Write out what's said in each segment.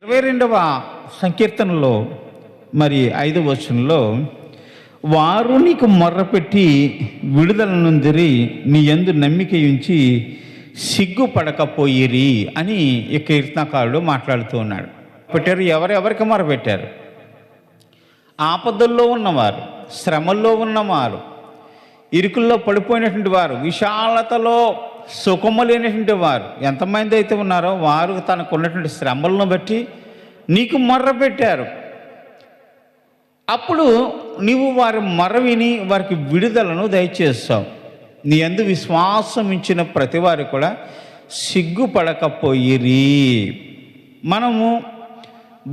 22వ సంకీర్తనలో మరి 5వ వచనంలో, వారు నీకు మొర్రపెట్టి విడుదల నొందిరి, నీ యందు నమ్మిక ఉంచి సిగ్గుపడకపోయిరి అని ఈ కీర్తనకారుడు మాట్లాడుతూ ఉన్నాడు. పెట్టారు, ఎవరెవరికి మొరపెట్టారు? ఆపదల్లో ఉన్నవారు, శ్రమల్లో ఉన్నవారు, ఇరుకుల్లో పడిపోయినటువంటి వారు, విశాలతలో సుఖము లేనటువంటి వారు ఎంతమంది అయితే ఉన్నారో వారు తనకు ఉన్నటువంటి శ్రమలను బట్టి నీకు మొర్ర పెట్టారు. అప్పుడు నీవు వారి మొర్ర విని వారికి విడుదలను దయచేస్తావు. నీ యందు విశ్వాసం ఇచ్చిన ప్రతి వారు కూడా సిగ్గుపడకపోయిరి. మనము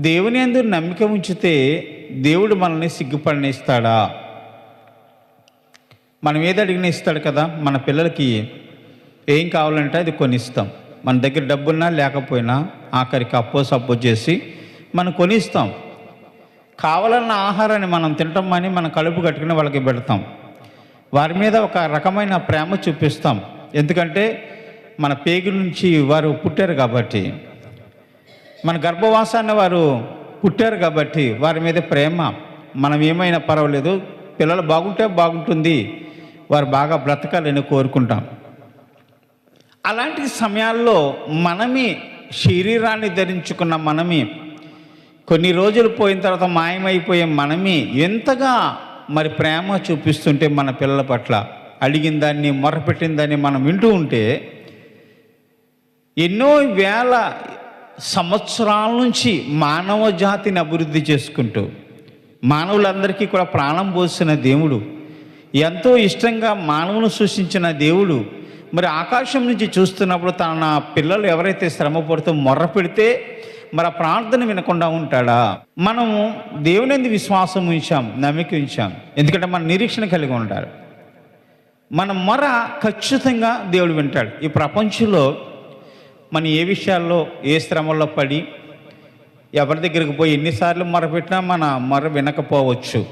దేవుని యందు నమ్మిక ఉంచితే దేవుడు మనల్ని సిగ్గుపడనిస్తాడా? మనం ఏది అడిగినా ఇస్తాడు కదా. మన పిల్లలకి ఏం కావాలంటే అది కొనిస్తాం. మన దగ్గర డబ్బున్నా లేకపోయినా ఆఖరికి అప్పో చేసి మనం కొనిస్తాం. కావాలన్న ఆహారాన్ని మనం తింటామని మన కడుపు కట్టుకుని వాళ్ళకి పెడతాం. వారి మీద ఒక రకమైన ప్రేమ చూపిస్తాం. ఎందుకంటే మన పేగు నుంచి వారు పుట్టారు కాబట్టి, మన గర్భవాసాన్ని వారు పుట్టారు కాబట్టి వారి మీద ప్రేమ. మనం ఏమైనా పర్వాలేదు, పిల్లలు బాగుంటే బాగుంటుంది, వారు బాగా బ్రతకాలని కోరుకుంటాం. అలాంటి సమయాల్లో మనమే శరీరాన్ని ధరించుకున్న మనమే, కొన్ని రోజులు పోయిన తర్వాత మాయమైపోయే మనమే ఎంతగా మరి ప్రేమ చూపిస్తుంటే మన పిల్లల పట్ల, అడిగిన దాన్ని మొరపెట్టిన దాన్ని మనం వింటూ ఉంటే, ఎన్నో వేల సంవత్సరాల నుంచి మానవ జాతిని అభివృద్ధి చేసుకుంటూ మానవులందరికీ కూడా ప్రాణం పోసిన దేవుడు, ఎంతో ఇష్టంగా మానవును సృష్టించిన దేవుడు మరి ఆకాశం నుంచి చూస్తున్నప్పుడు తన పిల్లలు ఎవరైతే శ్రమ పడుతూ మొర్ర పెడితే మరి ఆ ప్రార్థన వినకుండా ఉంటాడా? మనము దేవుని యందు విశ్వాసం ఉంచాం, నమ్మిక ఉంచాం, ఎందుకంటే మన నిరీక్షణ కలిగి ఉంటారు. మన మొర ఖచ్చితంగా దేవుడు వింటాడు. ఈ ప్రపంచంలో మనం ఏ విషయాల్లో ఏ శ్రమల్లో పడి ఎవరి దగ్గరికి పోయి ఎన్నిసార్లు మొరపెట్టినా మన మొర వినకపోవచ్చు.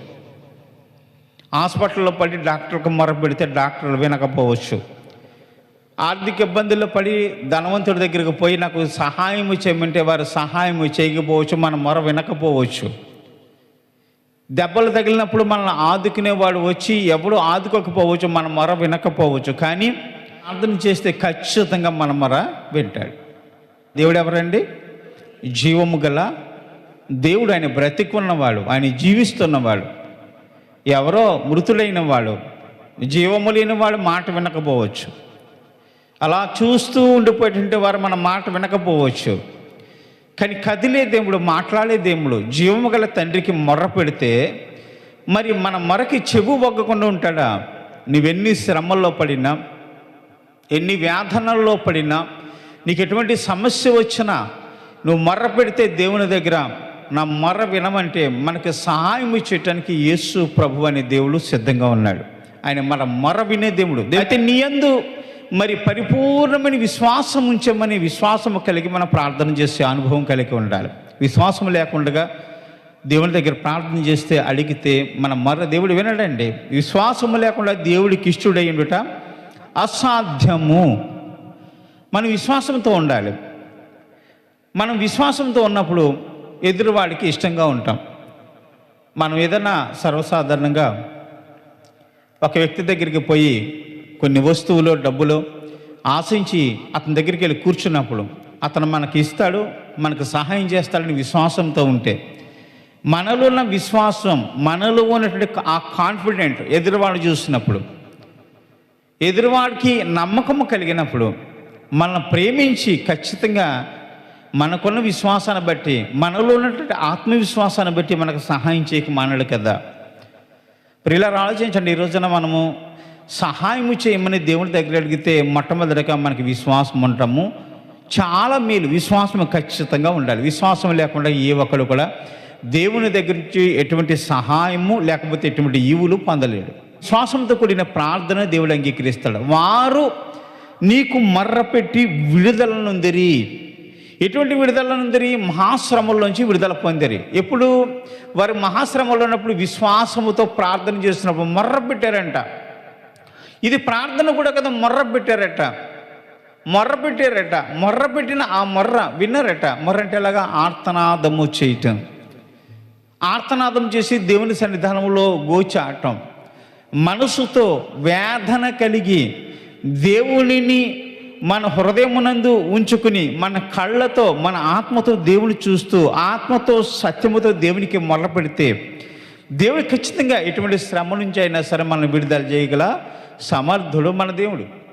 హాస్పిటల్లో పడి డాక్టర్కి మొర పెడితే డాక్టర్లు వినకపోవచ్చు. ఆర్థిక ఇబ్బందుల్లో పడి ధనవంతుడి దగ్గరికి పోయి నాకు సహాయం చేయమంటే వారు సహాయం చేయకపోవచ్చు, మన మొర వినకపోవచ్చు. దెబ్బలు తగిలినప్పుడు మనల్ని ఆదుకునేవాడు వచ్చి ఎవడు ఆదుకోకపోవచ్చు, మన మొర వినకపోవచ్చు. కానీ ప్రార్థన చేస్తే ఖచ్చితంగా మన మొర వింటాడు. దేవుడు ఎవరండి? జీవము గల దేవుడు. ఆయన బ్రతికున్నవాడు, ఆయన జీవిస్తున్నవాడు. ఎవరో మృతులైన వాడు, జీవము లేని వాడు మాట వినకపోవచ్చు. అలా చూస్తూ ఉండిపోయేటువంటి వారు మన మాట వినకపోవచ్చు. కానీ కదిలే దేవుడు, మాట్లాడే దేవుడు, జీవము గల తండ్రికి మొర్ర పెడితే మరి మన మొరకి చెవు వగ్గకుండా ఉంటాడా? నువ్వెన్ని శ్రమల్లో పడినా, ఎన్ని వేదనల్లో పడినా, నీకు ఎటువంటి సమస్య వచ్చినా నువ్వు మొర్ర పెడితే దేవుని దగ్గర నా మొర్ర వినమంటే మనకి సహాయం ఇచ్చేయటానికి యేసు ప్రభు అనే దేవుడు సిద్ధంగా ఉన్నాడు. ఆయన మన మొర్ర వినే దేవుడు. అయితే నీ యందు మరి పరిపూర్ణమైన విశ్వాసం ఉంచమని విశ్వాసము కలిగి మనం ప్రార్థన చేసే అనుభవం కలిగి ఉండాలి. విశ్వాసం లేకుండా దేవుని దగ్గర ప్రార్థన చేస్తే, అడిగితే మన మొర్ర దేవుడు వినడండి. విశ్వాసము లేకుండా దేవుడికి ఇష్టడై ఉండుట అసాధ్యము. మనం విశ్వాసంతో ఉండాలి. మనం విశ్వాసంతో ఉన్నప్పుడు ఎదురువాడికి ఇష్టంగా ఉంటాం. మనం ఏదైనా సర్వసాధారణంగా ఒక వ్యక్తి దగ్గరికి పోయి కొన్ని వస్తువులు, డబ్బులు ఆశించి అతని దగ్గరికి వెళ్ళి కూర్చున్నప్పుడు అతను మనకి ఇస్తాడు, మనకు సహాయం చేస్తాడని విశ్వాసంతో ఉంటే, మనలో ఉన్న విశ్వాసం, మనలో ఉన్నటువంటి ఆ కాన్ఫిడెంట్ ఎదురువాడు చూసినప్పుడు, ఎదురువాడికి నమ్మకము కలిగినప్పుడు, మనల్ని ప్రేమించి ఖచ్చితంగా మనకున్న విశ్వాసాన్ని బట్టి, మనలో ఉన్నటువంటి ఆత్మవిశ్వాసాన్ని బట్టి మనకు సహాయం చేయక మానడు కదా. ప్రియులారా, ఆలోచించండి. ఈ రోజున మనము సహాయం చేయమని దేవుని దగ్గర అడిగితే మొట్టమొదటిగా మనకి విశ్వాసం ఉంటాము. చాలా మేలు. విశ్వాసం ఖచ్చితంగా ఉండాలి. విశ్వాసం లేకుండా ఏ ఒక్కరు కూడా దేవుని దగ్గర నుంచి ఎటువంటి సహాయము లేకపోతే ఎటువంటి ఈవులు పొందలేడు. విశ్వాసంతో కూడిన ప్రార్థన దేవుడు అంగీకరిస్తాడు. వారు నీకు మొర్ర పెట్టి విడుదల నొందిరి. ఎటువంటి విడుదల నొందిరి? మహాశ్రమంలోంచి విడుదల పొందిరి. ఎప్పుడు? వారు మహాశ్రమంలో ఉన్నప్పుడు విశ్వాసముతో ప్రార్థన చేస్తున్నప్పుడు మొర్ర పెట్టారంట. ఇది ప్రార్థన కూడా కదా, మొర్ర పెట్టారట. మొర్రపెట్టారట. మొర్రపెట్టిన ఆ మొర్ర విన్నారట. మొర్ర అంటే ఎలాగా? ఆర్తనాదము చేయటం. ఆర్తనాదం చేసి దేవుని సన్నిధానంలో గోచాటం, మనసుతో వేదన కలిగి దేవునిని మన హృదయమునందు ఉంచుకుని మన కళ్ళతో మన ఆత్మతో దేవుని చూస్తూ ఆత్మతో సత్యముతో దేవునికి మొర్ర పెడితే దేవుడు ఖచ్చితంగా ఎటువంటి శ్రమ నుంచి అయినా సరే మనం విడుదల చేయగల సమర్థుడు మన దేవుడు.